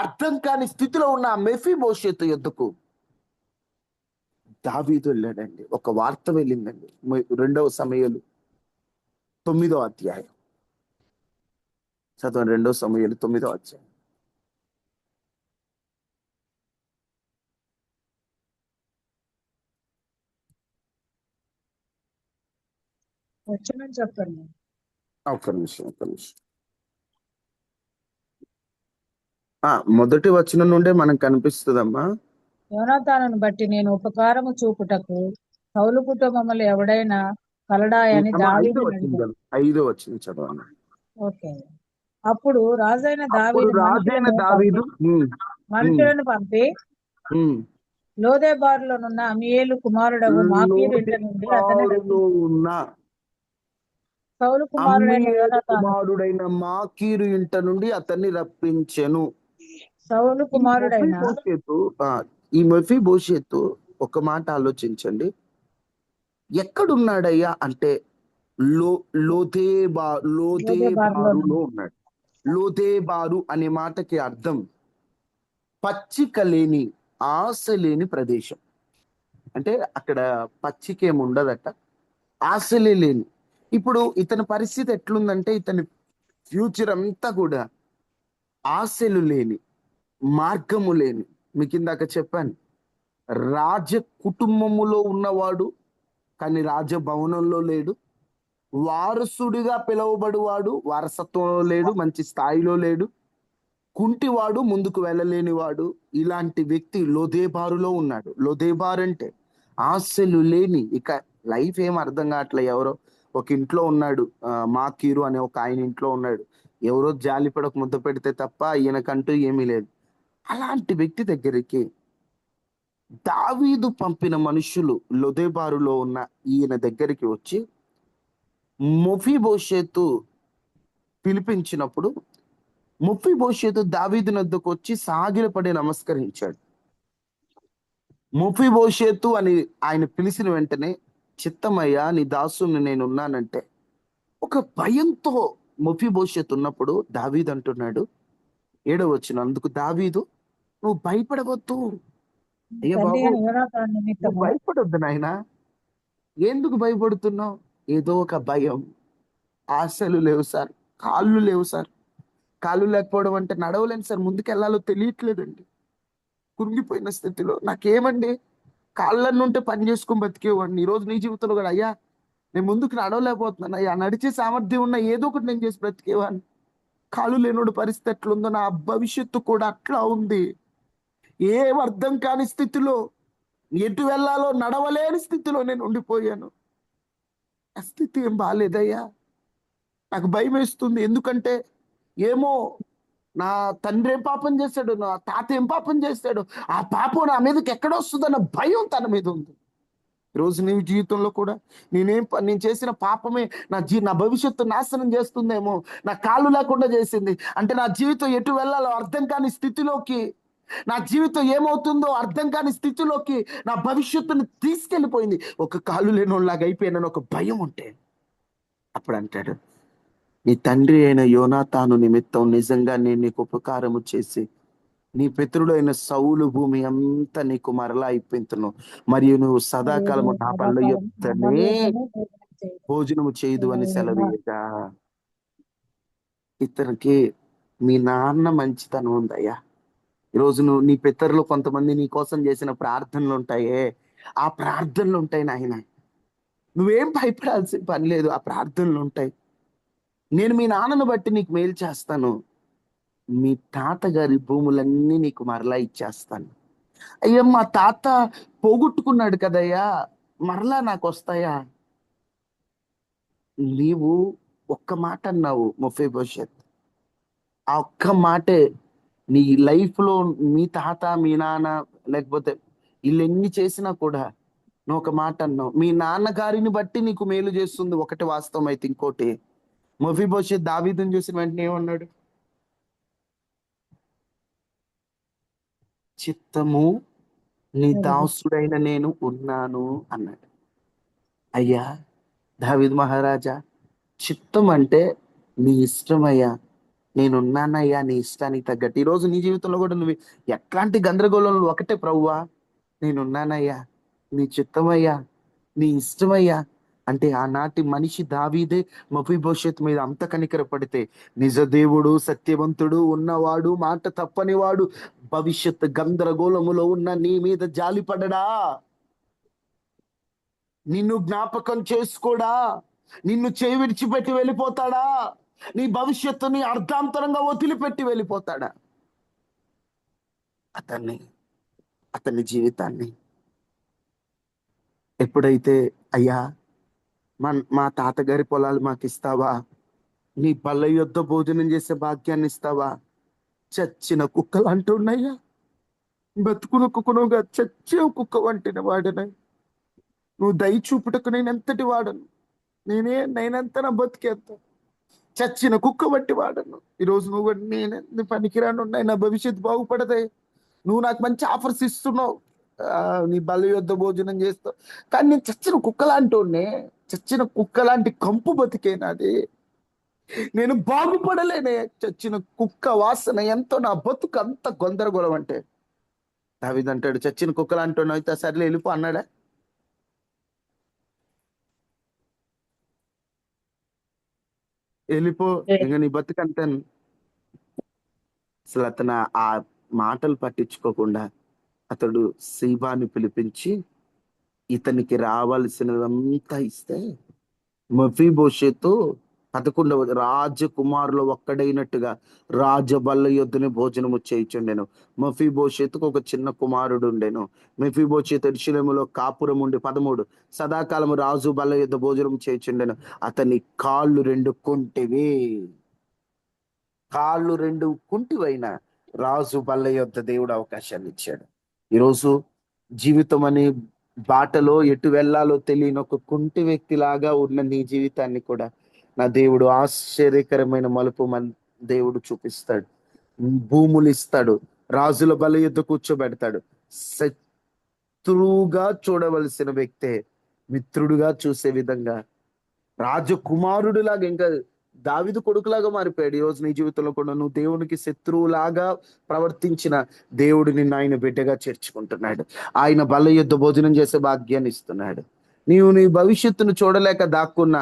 అర్థం కాని స్థితిలో ఉన్న ఆ మెఫీబోషెత్ యొద్దకు దావీదు వెళ్ళాడండి. ఒక వార్త వెళ్ళిందండి. 2వ సమూయేలు 9వ అధ్యాయం చదవండి. 2వ సమూయేలు 9వ అధ్యాయం.
వచ్చిన చెప్పండి.
ఒక్క నిమిషం, ఒక్క నిమిషం. మొదటి వచనం నుండే మనకు కనిపిస్తుందమ్మా.
యోనాతానును బట్టి నేను ఉపకారము చూపుటకు సౌలు కుటుంబములు ఎవడైనా కలడాయని
అమ్మా,
దావీదు అడిగాడు.
5వ వచనం చదవండి.
ఓకే. అప్పుడు రాజైన
అప్పుడు
దావీదు
రాజైన దావీదు
మనుషులను పంపి లోదెబారులోనున్న అమీయేలు కుమారుడగు మాకీరు ఇంటి నుండి అతని
లోదెబారులో ఉన్న
సౌలు కుమారుడైన
అమ్మీయేలు
యోనాతాను
కుమారుడైన మాకీరు ఇంట నుండి అతన్ని రప్పించెను.
సౌలు
ఈ
కుమారుడైన
మెఫీబోషెతు ఈ మెఫీబోషెతు ఒక మాట ఆలోచించండి. ఎక్కడున్నాడయ్యా అంటే లో లోదేబారులో ఉన్నాడు. లోదేబారు అనే మాటకి అర్థం పచ్చిక లేని, ఆశ లేని ప్రదేశం. అంటే అక్కడ పచ్చిక ఏమి ఉండదట, ఆశలే లేని. ఇప్పుడు ఇతని పరిస్థితి ఎట్లుందంటే ఇతని ఫ్యూచర్ అంతా కూడా ఆశలు లేని, మార్గము లేని. మీకు ఇందాక చెప్పాను, రాజ కుటుంబములో ఉన్నవాడు కానీ రాజభవనంలో లేడు. వారసుడిగా పిలువబడువాడు వారసత్వంలో లేడు, మంచి స్థాయిలో లేడు. కుంటివాడు, ముందుకు వెళ్ళలేనివాడు. ఇలాంటి వ్యక్తి లోదేబారులో ఉన్నాడు. లోదేబార్ అంటే ఆశలు లేని, ఇక లైఫ్ ఏం అర్థం కావట్లే. ఎవరో ఒక ఇంట్లో ఉన్నాడు, మాకీరు అనే ఒక ఆయన ఇంట్లో ఉన్నాడు. ఎవరో జాలిపడకు ముద్ద పెడితే తప్ప ఈయనకంటూ ఏమీ లేదు. అలాంటి వ్యక్తి దగ్గరికి దావీదు పంపిన మనుషులు లోదెబారులో ఉన్న ఈయన దగ్గరికి వచ్చి మెఫీబోషెతు పిలిపించినప్పుడు మెఫీబోషెతు దావీదు వద్దకు వచ్చి సాగిలపడి నమస్కరించాడు. మెఫీబోషెతు అని ఆయన పిలిచిన వెంటనే, చిత్తమయ్యా నీ దాసుని నేనున్నానంటే ఒక భయంతో మెఫీబోషెతు ఉన్నప్పుడు దావీదు అంటున్నాడు, 7వ వచనం, అందుకు దావీదు, నువ్వు భయపడవద్దు. అయ్యా
తండ్రి
బాబు,
అయిన యోనాతాను
నువ్వు
నిమిత్తము
భయపడొద్దు నాయనా. ఎందుకు భయపడుతున్నావు? ఏదో ఒక భయం. ఆశలు లేవు సార్, కాళ్ళు లేవు సార్. కాళ్ళు లేకపోవడం అంటే నడవలేను సార్, ముందుకు వెళ్ళాలో తెలియట్లేదండి. కృంగిపోయిన స్థితిలో నాకేమండి, కాళ్ళను ఉంటే పని చేసుకుని బతికేవాడిని. ఈరోజు నీ జీవితంలో కూడా అయ్యా నేను ముందుకు నడవలేకపోతున్నాను అయ్యా, నడిచే సామర్థ్యం ఉన్న ఏదో ఒకటి నేను చేసి బ్రతికేవాడిని. కాళ్ళు లేనోడు పరిస్థితి ఎట్లుందో నా భవిష్యత్తు కూడా అట్లా ఉంది. ఏం అర్థం కాని స్థితిలో, ఎటు వెళ్ళాలో నడవలేని స్థితిలో నేను ఉండిపోయాను. ఆ స్థితి ఏం బాగాలేదయ్యా, నాకు భయం వేస్తుంది. ఎందుకంటే ఏమో నా తండ్రి ఏం పాపం చేశాడు, నా తాత ఏం పాపం చేశాడు, ఆ పాపం నా మీదకి ఎక్కడొస్తుందన్న భయం తన మీద ఉంది. ఈరోజు నీ జీవితంలో కూడా నేను చేసిన పాపమే నా భవిష్యత్తు నాశనం చేస్తుందేమో, నా కాళ్ళు లేకుండా చేసింది అంటే నా జీవితం ఎటు వెళ్ళాలో అర్థం కాని స్థితిలోకి, నా జీవితం ఏమవుతుందో అర్థం కాని స్థితిలోకి నా భవిష్యత్తును తీసుకెళ్ళిపోయింది. ఒక కాళ్ళు లేనోళ్ళలాగా అయిపోయానని ఒక భయం ఉంటే అప్పుడు అంటాడు, నీ తండ్రి అయిన యోనాతాను నిమిత్తం నిజంగా నేను నీకు ఉపకారము చేసి నీ పితరుడైన సౌలు భూమి అంతా నీకు మరలా ఇప్పింతును, మరియు నువ్వు సదాకాలము నా బల్ల యొద్దనే భోజనము చేయదు అని సెలవీయగా. ఇతనికి మీ నాన్న మంచితనం ఉందయ్యా. ఈరోజు నువ్వు నీ పితరులు కొంతమంది నీ కోసం చేసిన ప్రార్థనలు ఉంటాయే, ఆ ప్రార్థనలు ఉంటాయి నాయన. నువ్వేం భయపడాల్సిన పని లేదు, ఆ ప్రార్థనలు ఉంటాయి. నేను మీ నాన్నను బట్టి నీకు మేలు చేస్తాను, మీ తాతగారి భూములన్నీ నీకు మరలా ఇచ్చేస్తాను. అయ్యా మా తాత పోగొట్టుకున్నాడు కదయ్యా, మరలా నాకు వస్తాయా? నీవు ఒక్క మాట అన్నావు మెఫీబోషెత్, ఆ ఒక్క మాటే నీ లైఫ్ లో మీ తాత మీ నాన్న లేకపోతే వీళ్ళు ఎన్ని చేసినా కూడా నువ్వు ఒక మాట అన్నావు, మీ నాన్నగారిని బట్టి నీకు మేలు చేస్తుంది ఒకటి వాస్తవం. అయితే ఇంకోటి, మఫీబోషెత్ దావీదుని చూసిన వెంటనే ఏమన్నాడు? చిత్తము నీ దాసుడైన నేను ఉన్నాను అన్నాడు. అయ్యా దావీదు మహారాజా, చిత్తం అంటే నీ ఇష్టమయ్యా, నేనున్నానయ్యా నీ ఇష్టానికి తగ్గట్టు. ఈరోజు నీ జీవితంలో కూడా నువ్వు ఎట్లాంటి గందరగోళంలో ఒకటే, ప్రభువా నేనున్నానయ్యా, నీ చిత్తమయ్యా, నీ ఇష్టమయ్యా అంటే, ఆనాటి మనిషి దావీదే మఫీబోషెత్ మీద అంత కనికరపడితే, నిజ దేవుడు, సత్యవంతుడు, ఉన్నవాడు, మాట తప్పనివాడు, భవిష్యత్ గందరగోళములో ఉన్న నీ మీద జాలిపడడా? నిన్ను జ్ఞాపకం చేసుకోడా? నిన్ను చేయి విడిచిపెట్టి వెళ్ళిపోతాడా? నీ భవిష్యత్తుని అర్ధాంతరంగా వదిలిపెట్టి వెళ్ళిపోతాడా? అతన్ని అతని జీవితాన్ని ఎప్పుడైతే, అయ్యా మా తాతగారి పొలాలు మాకు ఇస్తావా, నీ బల్ల యొద్ద భోజనం చేసే భాగ్యాన్ని ఇస్తావా, చచ్చిన కుక్కలు అంటున్నాయ్యా, బతుకును కుక్కనుగా చచ్చే కుక్క వంటిన వాడనై, నువ్వు దయ చూపుటకు నేను ఎంతటి వాడను, నేనంత నా బతికేంత చచ్చిన కుక్క వంటి వాడను. ఈరోజు నువ్వు నేను పనికిరాను, నా భవిష్యత్తు బాగుపడదే. నువ్వు నాకు మంచి ఆఫర్స్ ఇస్తున్నావు, నీ బల్ల యొద్ద భోజనం చేస్తావు, కానీ నేను చచ్చిన కుక్కలాంటి చచ్చిన కుక్కలాంటి కంపు బతికేనాది, నేను బాగుపడలేనే. చచ్చిన కుక్క వాసన ఎంతో, నా బతుకు అంత గందరగోళం. అంటే దావీదు అంటాడు, చచ్చిన కుక్కలాంటి అయితే సర్లే వెళ్ళిపో అన్నాడా? వెళ్ళిపో, ఇంకా నీ బతుకు అంతే. అసలు అతను ఆ మాటలు పట్టించుకోకుండా అతడు సీబాని పిలిపించి ఇతనికి రావాల్సినదంతా ఇస్తే, మఫీబోషెతు 11వ రాజకుమారులు ఒక్కడైనట్టుగా రాజబల్ల యొద్దనే భోజనము చేయుచుండెను. మఫీబోషెతుకు ఒక చిన్న కుమారుడు ఉండెను. మఫీబోషెతు యెరూషలేములో కాపురం ఉండి 13 సదాకాలము రాజు బల్ల యొద్ద భోజనం చేయుచుండెను. అతని కాళ్ళు 2 కుంటివి. కాళ్ళు 2 కుంటివైన రాజు బల్ల యొద్ద దేవుడు అవకాశాన్ని ఇచ్చాడు. ఈరోజు జీవితం అనే బాటలో ఎటు వెళ్ళాలో తెలియని ఒక కుంటి వ్యక్తిలాగా ఉన్న నీ జీవితాన్ని కూడా నా దేవుడు ఆశ్చర్యకరమైన మలుపు దేవుడు చూపిస్తాడు. భూములు ఇస్తాడు, రాజుల బల్ల యొద్ద కూర్చోబెడతాడు. శత్రువుగా చూడవలసిన వ్యక్తే మిత్రుడుగా చూసే విధంగా, రాజకుమారుడిలాగా, ఇంకా దావీదు కొడుకులాగా మారిపోయాడు. ఈ రోజు నీ జీవితంలో కూడా నువ్వు దేవునికి శత్రువులాగా ప్రవర్తించిన దేవుడు నిన్ను ఆయన బిడ్డగా చేర్చుకుంటున్నాడు. ఆయన బల్ల యొద్ద భోజనం చేసే భాగ్యాన్ని ఇస్తున్నాడు. నీవు నీ భవిష్యత్తును చూడలేక దాక్కున్న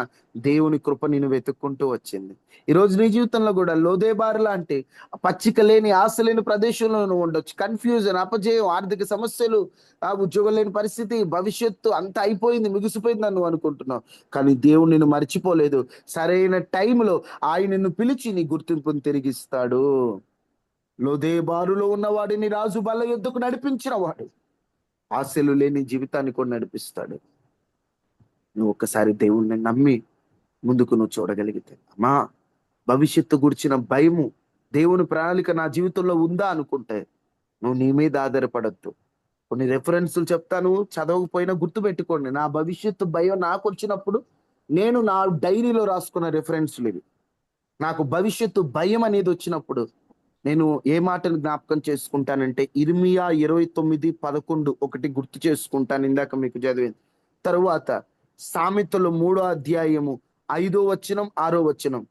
దేవుని కృప నిన్ను వెతుక్కుంటూ వచ్చింది. ఈ రోజు నీ జీవితంలో కూడా లోదేబారు లాంటి పచ్చిక లేని, ఆశ లేని ప్రదేశంలో నువ్వు ఉండొచ్చు. కన్ఫ్యూజన్, అపజయం, ఆర్థిక సమస్యలు, ఉద్యోగం లేని పరిస్థితి, భవిష్యత్తు అంత అయిపోయింది, ముగిసిపోయింది అని నువ్వు అనుకుంటున్నావు. కానీ దేవుడు నిన్ను మర్చిపోలేదు. సరైన టైంలో ఆయన నిన్ను పిలిచి నీ గుర్తింపును తిరిగిస్తాడు. లోదేబారులో ఉన్నవాడిని రాజు బల్ల యొద్దకు నడిపించిన వాడు ఆశలు లేని జీవితాన్ని కూడా నడిపిస్తాడు. నువ్వు ఒక్కసారి దేవుణ్ణి నమ్మి ముందుకు నువ్వు చూడగలిగితే, అమ్మా భవిష్యత్తు గురించిన భయము, దేవుని ప్రణాళిక నా జీవితంలో ఉందా అనుకుంటే నువ్వు నీ మీద ఆధారపడద్దు. కొన్ని రెఫరెన్స్లు చెప్తాను, చదవకపోయినా గుర్తుపెట్టుకోండి. నా భవిష్యత్తు భయం నాకు వచ్చినప్పుడు నేను నా డైరీలో రాసుకున్న రెఫరెన్స్లు ఇవి. నాకు భవిష్యత్తు భయం అనేది వచ్చినప్పుడు నేను ఏ మాటను జ్ఞాపకం చేసుకుంటానంటే, ఇర్మియా 29:11 ఒకటి గుర్తు చేసుకుంటాను, ఇందాక మీకు చదివింది. తరువాత సామెతలు 3వ అధ్యాయము 5వ వచనం 6వ వచనం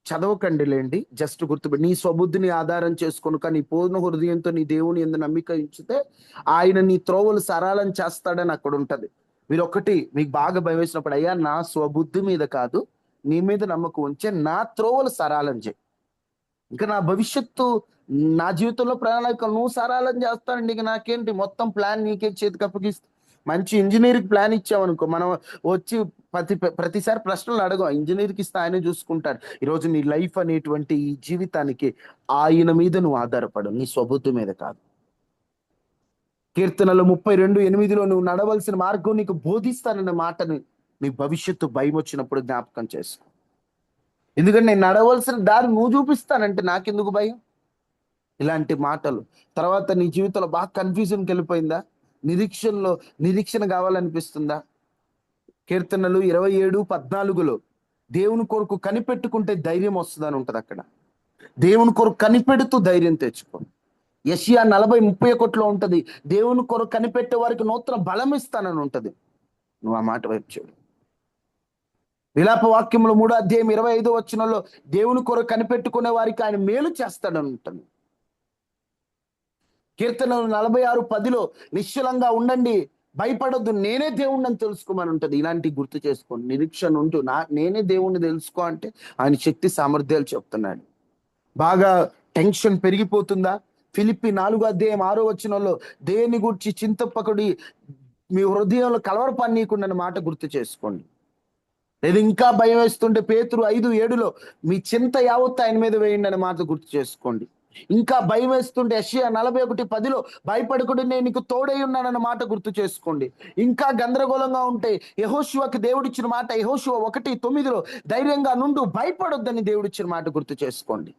చదవకండి లేండి, జస్ట్ గుర్తుపెట్టి, నీ స్వబుద్ధిని ఆధారం చేసుకొని కానీ పూర్ణ హృదయంతో నీ దేవుని యందు నమ్మిక ఉంచితే ఆయన నీ త్రోవలు సరళం చేస్తాడని అక్కడ ఉంటది. మీరు ఒకటి మీకు బాగా భయం వేసినప్పుడు, అయ్యా నా స్వబుద్ధి మీద కాదు నీ మీద నమ్మకం ఉంచే నా త్రోవలు సరళం చేయి, ఇంకా నా భవిష్యత్తు, నా జీవితంలో ప్రణాళిక నువ్వు సరళం చేస్తానండి, ఇక నాకేంటి, మొత్తం ప్లాన్ నీకే చేతికి అప్పగిస్తా. మంచి ఇంజనీర్కి ప్లాన్ ఇచ్చామనుకో, మనం వచ్చి ప్రతిసారి ప్రశ్నలు అడగం, ఇంజనీర్కి ఇస్తే ఆయన చూసుకుంటాడు. ఈరోజు నీ లైఫ్ అనేటువంటి ఈ జీవితానికి ఆయన మీద నువ్వు ఆధారపడు, నీ స్వబుద్ధి మీద కాదు. కీర్తనలు 32:8 నువ్వు నడవలసిన మార్గం నీకు బోధిస్తానన్న మాటని నీ భవిష్యత్తు భయం వచ్చినప్పుడు జ్ఞాపకం చేసుకో. ఎందుకంటే నేను నడవలసిన దారి నువ్వు చూపిస్తానంటే నాకెందుకు భయం? ఇలాంటి మాటలు. తర్వాత నీ జీవితంలో బాగా కన్ఫ్యూజన్కి వెళ్ళిపోయిందా, నిరీక్షణలో నిరీక్షణ కావాలనిపిస్తుందా? కీర్తనలు 27:14 దేవుని కొరకు కనిపెట్టుకుంటే ధైర్యం వస్తుందని ఉంటది అక్కడ. దేవుని కొరకు కనిపెడుతూ ధైర్యం తెచ్చుకో. యెషయా 40:31 ఉంటది, దేవుని కొరకు కనిపెట్టే వారికి నూతన బలం ఇస్తానని ఉంటది. నువ్వు ఆ మాట వైపు చూడు. విలాప వాక్యములు 3:25 దేవుని కొరకు కనిపెట్టుకునే వారికి ఆయన మేలు చేస్తాడని ఉంటుంది. కీర్తనలు 46:10 నిశ్చలంగా ఉండండి, భయపడొద్దు, నేనే దేవుణ్ణి తెలుసుకోమని ఉంటది. ఇలాంటి గుర్తు చేసుకోండి. నిరీక్షణ ఉంటూ నేనే దేవుణ్ణి తెలుసుకో అంటే ఆయన శక్తి సామర్థ్యాలు చెప్తున్నాడు. బాగా టెన్షన్ పెరిగిపోతుందా? ఫిలిప్పి 4:6 దేని గురించి చింతపకుడి, మీ హృదయంలో కలవరపడనీయకుండా మాట గుర్తు చేసుకోండి. లేదు ఇంకా భయం వేస్తుంటే పేతురు 5:7 మీ చింత యావత్తు ఆయన మీద వేయండి అనే మాట గుర్తు చేసుకోండి. ఇంకా భయం వేస్తుంటే యెషయా 41:10 భయపడకుడి, నేను నీకు తోడై ఉన్నానన్న మాట గుర్తు చేసుకోండి. ఇంకా గందరగోళంగా ఉంటే యెహోషువకి దేవుడిచ్చిన మాట యెహోషువ 1:9 ధైర్యంగా నుండు, భయపడొద్దని దేవుడిచ్చిన మాట గుర్తు చేసుకోండి.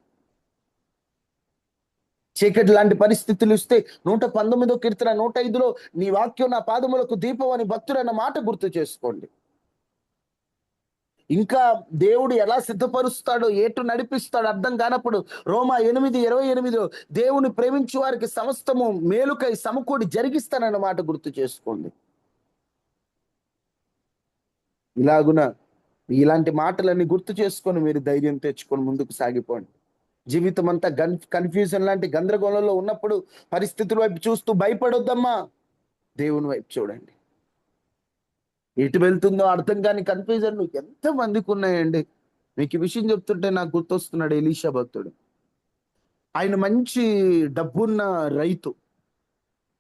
చీకటి లాంటి పరిస్థితులు ఇస్తే 119 కీర్తన 105 నీ వాక్యం నా పాదములకు దీపం అని భక్తుడన్న మాట గుర్తు చేసుకోండి. ఇంకా దేవుడు ఎలా సిద్ధపరుస్తాడో, ఏటు నడిపిస్తాడో అర్థం కానప్పుడు రోమా 8:28 దేవుని ప్రేమించే వారికి సమస్తము మేలుకై సమకూడి జరిగిస్తానన్న మాట గుర్తు చేసుకోండి. ఇలాగున ఇలాంటి మాటలన్నీ గుర్తు చేసుకొని మీరు ధైర్యం తెచ్చుకొని ముందుకు సాగిపోండి. జీవితం అంతా కన్ఫ్యూజన్ లాంటి గందరగోళంలో ఉన్నప్పుడు పరిస్థితుల వైపు చూస్తూ భయపడొద్దమ్మా, దేవుని వైపు చూడండి. ఎటు వెళ్తుందో అర్థం కాని కన్ఫ్యూజన్లు ఎంత మందికి ఉన్నాయండి. మీకు ఈ విషయం చెప్తుంటే నాకు గుర్తొస్తున్నాడు ఎలీషా భక్తుడు. ఆయన మంచి డబ్బున్న రైతు.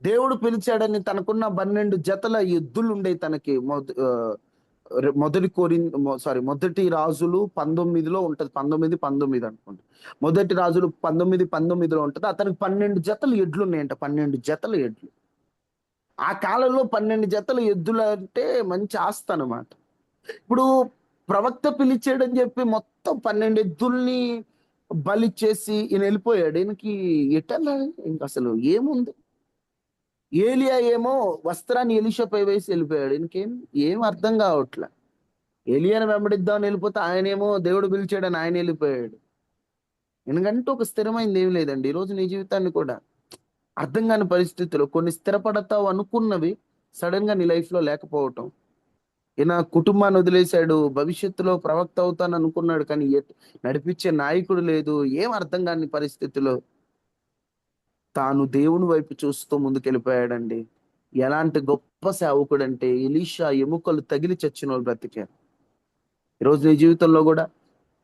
దేవుడు పిలిచాడని తనకున్న 12 జతల ఎద్దులు ఉండే తనకి. మొదటి రాజులు 19 ఉంటది, 19 అనుకోండి. మొదటి రాజులు 19 ఉంటది. అతనికి 12 జతలు ఎడ్లు ఉన్నాయంట. 12 జతల ఎడ్లు. ఆ కాలంలో 12 జతల ఎద్దులు అంటే మంచి ఆస్తి అనమాట. ఇప్పుడు ప్రవక్త పిలిచాడని చెప్పి మొత్తం 12 ఎద్దుల్ని బలిచ్చేసి ఈయన వెళ్ళిపోయాడు. ఈయనకి ఎటల్లా ఇంక అసలు ఏముంది? ఏలియా ఏమో వస్త్రాన్ని ఎలీషాపై వేసి వెళ్ళిపోయాడు. ఈయనకేం ఏం అర్థం కావట్లే. ఏలియాని వెంబడిద్దామని వెళ్ళిపోతే ఆయనేమో దేవుడు పిలిచాడని ఆయన వెళ్ళిపోయాడు. ఎందుకంటే ఒక స్థిరమైంది ఏం లేదండి. ఈరోజు నీ జీవితాన్ని కూడా అర్థం కాని పరిస్థితులు, కొన్ని స్థిరపడతావు అనుకున్నవి సడన్ గా నీ లైఫ్ లో లేకపోవటం. ఈయన కుటుంబాన్ని వదిలేశాడు, భవిష్యత్తులో ప్రవక్త అవుతాను అనుకున్నాడు, కానీ నడిపించే నాయకుడు లేదు. ఏం అర్థం కాని పరిస్థితిలో తాను దేవుని వైపు చూస్తూ ముందుకెళ్ళిపోయాడండి. ఎలాంటి గొప్ప సేవకుడు అంటే ఎలీషా ఎముకలు తగిలి చచ్చిన వాళ్ళు బ్రతికారు. ఈరోజు నీ జీవితంలో కూడా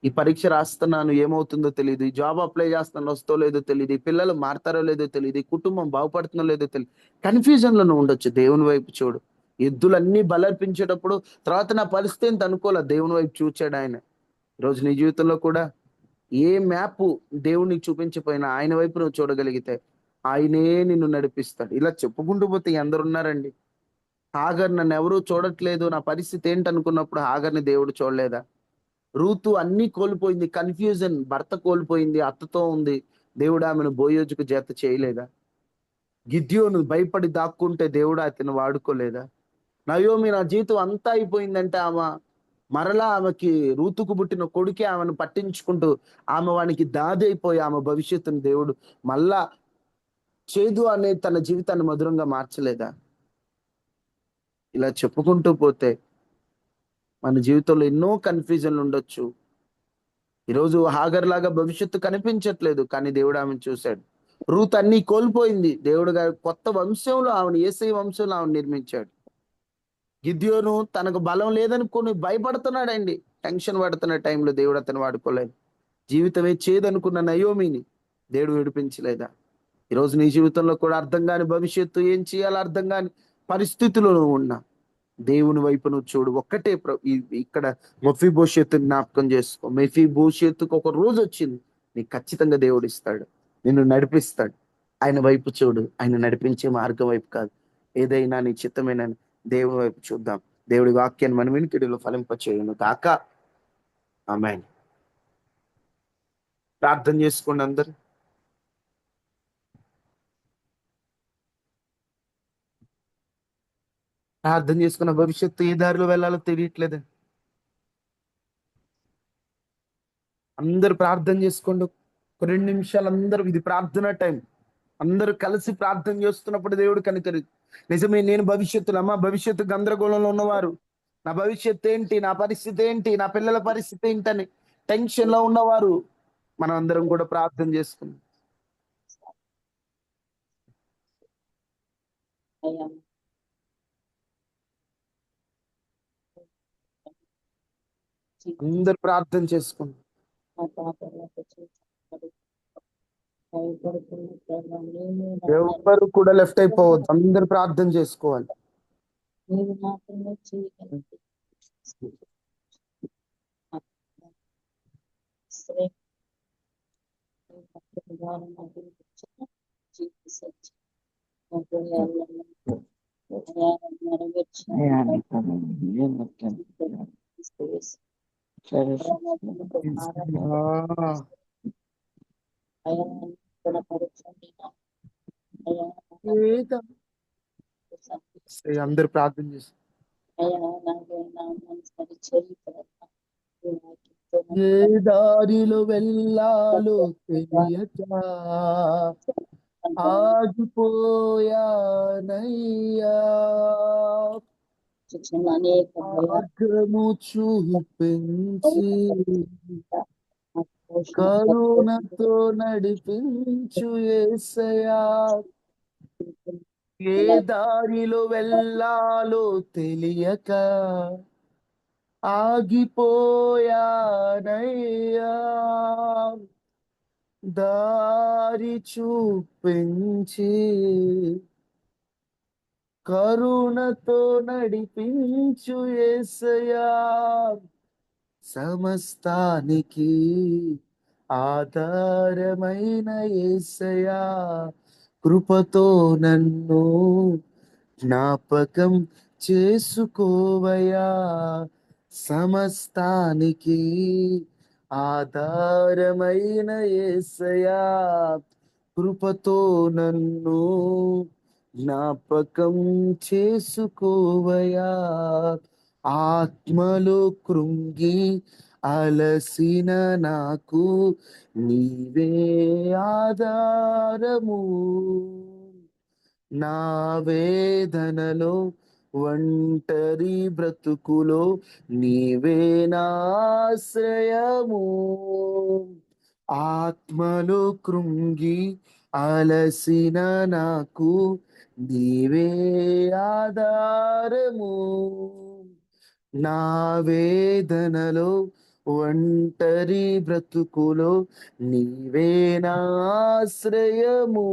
ఈ పరీక్ష రాస్తున్నాను ఏమవుతుందో తెలియదు, ఈ జాబ్ అప్లై చేస్తాను వస్తో లేదో తెలియదు, ఈ పిల్లలు మారతారో లేదో తెలియదు, ఈ కుటుంబం బాగుపడుతుందో లేదో తెలియదు, కన్ఫ్యూజన్ లో నువ్వు ఉండొచ్చు. దేవుని వైపు చూడు. ఎద్దులన్నీ బలర్పించేటప్పుడు తర్వాత నా పరిస్థితి ఏంటి అనుకోలే, దేవుని వైపు చూచాడు ఆయన. ఈరోజు నీ జీవితంలో కూడా ఏ మ్యాప్ దేవునికి చూపించిపోయినా ఆయన వైపు నువ్వు చూడగలిగితే ఆయనే నిన్ను నడిపిస్తాడు. ఇలా చెప్పుకుంటూ పోతే ఎందరున్నారండి. హాగర్ నన్ను ఎవరూ చూడట్లేదు, నా పరిస్థితి ఏంటి అనుకున్నప్పుడు హాగర్ని దేవుడు చూడలేదా? రూతు అన్ని కోల్పోయింది, కన్ఫ్యూజన్, భర్త కోల్పోయింది, అత్తతో ఉంది, దేవుడు ఆమెను బోయోజుకు జత చేయలేదా? గిద్యోను భయపడి దాక్కుంటే దేవుడు అతను వాడుకోలేదా? నయోమి నా జీవితం అంతా అయిపోయిందంటే ఆమె మరలా ఆమెకి రూతుకు పుట్టిన కొడుకే ఆమెను పట్టించుకుంటూ ఆమె వానికి దాది అయిపోయి ఆమె భవిష్యత్తును దేవుడు మళ్ళా చేదు అనే తన జీవితాన్ని మధురంగా మార్చలేదా? ఇలా చెప్పుకుంటూ పోతే మన జీవితంలో ఎన్నో కన్ఫ్యూజన్లు ఉండొచ్చు. ఈరోజు హాగర్ లాగా భవిష్యత్తు కనిపించట్లేదు, కానీ దేవుడు ఆమెను చూశాడు. రూత్ అన్ని కోల్పోయింది, దేవుడు గారు కొత్త వంశంలో ఆమెను, యేసై వంశంలో ఆమెను నిర్మించాడు. గిద్యోను తనకు బలం లేదనుకొని భయపడుతున్నాడండి, టెన్షన్ పడుతున్న టైంలో దేవుడు అతను వాడుకోలేదు. జీవితమే చేదనుకున్న నయోమిని దేవుడు విడిపించలేదా? ఈరోజు నీ జీవితంలో కూడా అర్థం కాని భవిష్యత్తు, ఏం చేయాలో అర్థం కాని పరిస్థితుల్లో ఉన్నా దేవుని వైపు నువ్వు చూడు. ఒక్కటే ఇక్కడ మెఫీబోషెతు జ్ఞాపకం చేసుకో. మెఫీబోషెతుకు ఒక రోజు వచ్చింది, నీకు ఖచ్చితంగా దేవుడు ఇస్తాడు, నిన్ను నడిపిస్తాడు. ఆయన వైపు చూడు, ఆయన నడిపించే మార్గం వైపు కాదు. ఏదైనా నీ చిత్తమైన దేవుని వైపు చూద్దాం. దేవుడి వాక్యాన్ని మన వినికిడిలో ఫలింపచేయును కాక. ఆమేన్. ప్రార్థన చేసుకోండి అందరు. ప్రార్థన చేసుకున్న భవిష్యత్తు ఏ దారిలో వెళ్ళాలో తెలియట్లేదు. అందరు ప్రార్థన చేసుకోండి. ఒక 2 నిమిషాలు అందరూ, ఇది ప్రార్థన టైం. అందరూ కలిసి ప్రార్థన చేస్తున్నప్పుడు దేవుడు కనికరి. నిజమే, నేను భవిష్యత్తులో, అమ్మ భవిష్యత్తు గందరగోళంలో ఉన్నవారు, నా భవిష్యత్తు ఏంటి, నా పరిస్థితి ఏంటి, నా పిల్లల పరిస్థితి ఏంటని టెన్షన్ లో ఉన్నవారు, మనం అందరం కూడా ప్రార్థన చేసుకున్నాం.
అయ్యా
అందరు ప్రార్థన చేసుకున్నాం.
మా పాపలకు చూసి భయపడుతున్న ప్రభా,
ఎవరు కూడా లెఫ్ట్ అయిపోవద్దు, అందరు ప్రార్థన చేసుకోవాలి.
నీవు మాత్రమే చేయగలిగి
అందరు ప్రార్థన చేస్తారు. ఏ దారిలో వెళ్ళాలో తెలియక ఆగిపోయానయ్యా, మార్గము చూపించి కరుణతో నడిపించు యేసయ్యా. ఏ దారిలో వెళ్ళాలో తెలియక ఆగిపోయానయ్యా, దారి చూపించి కరుణతో నడిపించు యేసయ్యా. సమస్తానికి ఆధారమైన యేసయ్యా, కృపతో నన్ను జ్ఞాపకం చేసుకోవయ్యా. సమస్తానికి ఆధారమైన యేసయ్యా, కృపతో నన్ను జ్ఞాపకం చేసుకోవయ్యా. ఆత్మలో కృంగి అలసిన నాకు నీవే ఆధారము, నా వేదనలో ఒంటరి బ్రతుకులో నీవే నా ఆశ్రయము. ఆత్మలో కృంగి అలసిన నాకు నీవే ఆధారము, నా వేదనలో ఒంటరి బ్రతుకులో నీవే నా ఆశ్రయము.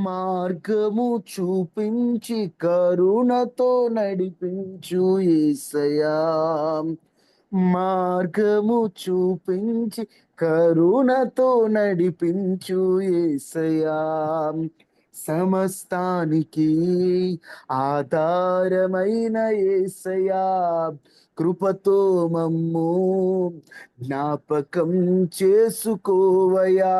మార్గము చూపించి కరుణతో నడిపించు యేసయ్యా, మార్గము చూపించి కరుణతో నడిపించు యేసయ్యా. సమస్తానికి ఆధారమైన యేసయ్యా, కృపతో మమ్ము జ్ఞాపకం చేసుకోవయ్యా.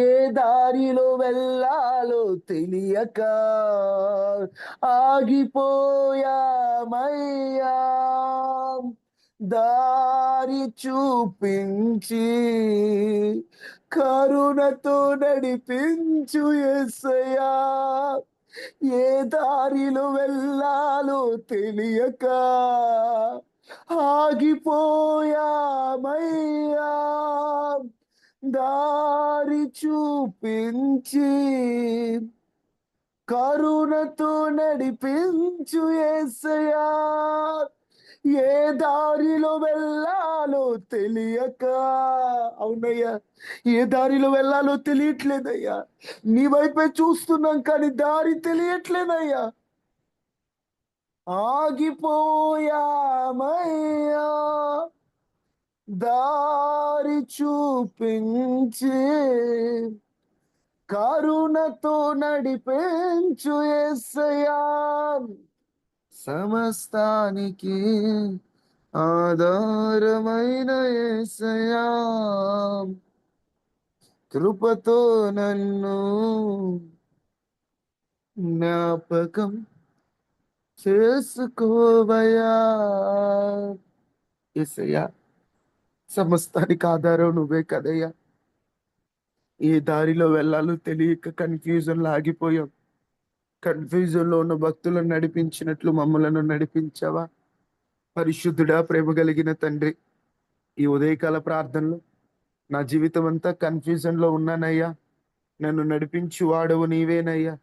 ఏ దారిలో వెళ్ళాలో తెలియక ఆగిపోయామయ్యా, దారి చూపించి కరుణతో నడిపించు యేసయ్యా. ఏ దారిలో వెళ్ళాలో తెలియక ఆగిపోయామయ్యా, దారి చూపించి కరుణతో నడిపించు యేసయ్యా. ఏ దారిలో వెళ్ళాలో తెలియక, అవునయ్యా, ఏ దారిలో వెళ్ళాలో తెలియట్లేదయ్యా. నీ వైపే చూస్తున్నాం కానీ దారి తెలియట్లేదయ్యా. ఆగిపోయామయ్యా, దారి చూపించి కరుణతో నడిపించు యేసయ్యా. సమస్తానికి ఆధారమైన యేసయ్యా, కృపతో నన్ను జ్ఞాపకం చేసుకోవయా. యేసయ్యా, సమస్తానికి ఆధారం నువ్వే కదయ్యా. ఏ దారిలో వెళ్ళాలో తెలియక కన్ఫ్యూజన్ ఆగిపోయాం. కన్ఫ్యూజన్ లో ఉన్న భక్తులను నడిపించినట్లు మమ్మలను నడిపించావా. పరిశుద్ధుడా, ప్రేమ కలిగిన తండ్రి, ఈ ఉదయకాల ప్రార్థనలో నా జీవితం అంతా కన్ఫ్యూజన్ లో ఉన్నానయ్యా. నన్ను నడిపించు వాడవు నీవేనయ్యా.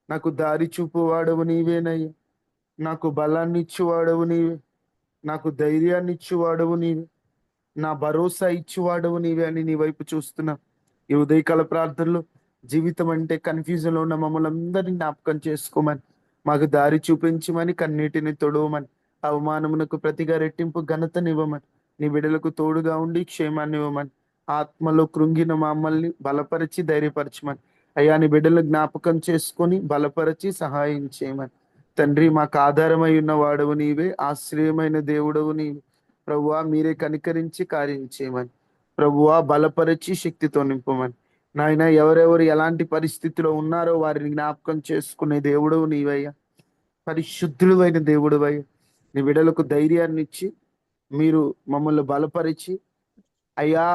నాకు దారి చూపు వాడవు నీవేనయ్యా. నాకు బలాన్ని ఇచ్చువాడవు నీవే. నాకు ధైర్యాన్ని ఇచ్చువాడవు నీవే. నా భరోసా ఇచ్చువాడవు నీవే అని నీ వైపు చూస్తున్నా. ఈ ఉదయకాల ప్రార్థనలో జీవితం అంటే కన్ఫ్యూజన్ లో ఉన్న మమ్మల్ని అందరినీ జ్ఞాపకం చేసుకోమని, మాకు దారి చూపించమని, కన్నీటిని తొడవమని, అవమానమునకు ప్రతిగా రెట్టింపు ఘనతనివ్వమని, నీ బిడ్డలకు తోడుగా ఉండి క్షేమాన్ని ఇవ్వమని, ఆత్మలో కృంగిన మమ్మల్ని బలపరిచి ధైర్యపరచమని, అయ్యా నీ బిడ్డలు జ్ఞాపకం చేసుకొని బలపరిచి సహాయం చేయమని. తండ్రి, మాకు ఆధారమై ఉన్న వాడవు నీవే, ఆశ్రయమైన దేవుడవు నీవే. ప్రభువా, మీరే కనికరించి కార్యం చేయమని, ప్రభువా బలపరిచి శక్తితో నింపమని. నాయన, ఎవరెవరు ఎలాంటి పరిస్థితిలో ఉన్నారో వారిని జ్ఞాపకం చేసుకునే దేవుడు నీవయ్యా. పరిశుద్ధుడు అయిన దేవుడు అయ్యా. నీ బిడ్డలకు ధైర్యాన్ని ఇచ్చి మీరు మమ్మల్ని బలపరిచి, అయ్యా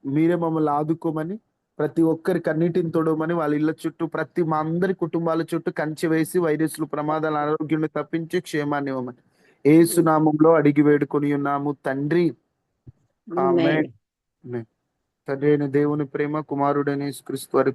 మీరే మమ్మల్ని ఆదుకోమని, ప్రతి ఒక్కరికి అన్నిటిని తొడవమని, వాళ్ళ ఇళ్ళ చుట్టూ మా అందరి కుటుంబాల చుట్టూ కంచె వేసి వైరస్లు, ప్రమాదాలు, ఆరోగ్యం తప్పించి క్షేమాన్ని ఇవ్వమని యేసు నామంలో అడిగి వేడుకొని ఉన్నాము తండ్రి. ఆమేన్. తండ్రి అయిన దేవుని ప్రేమ, కుమారుడైన యేసుక్రీస్తు వారి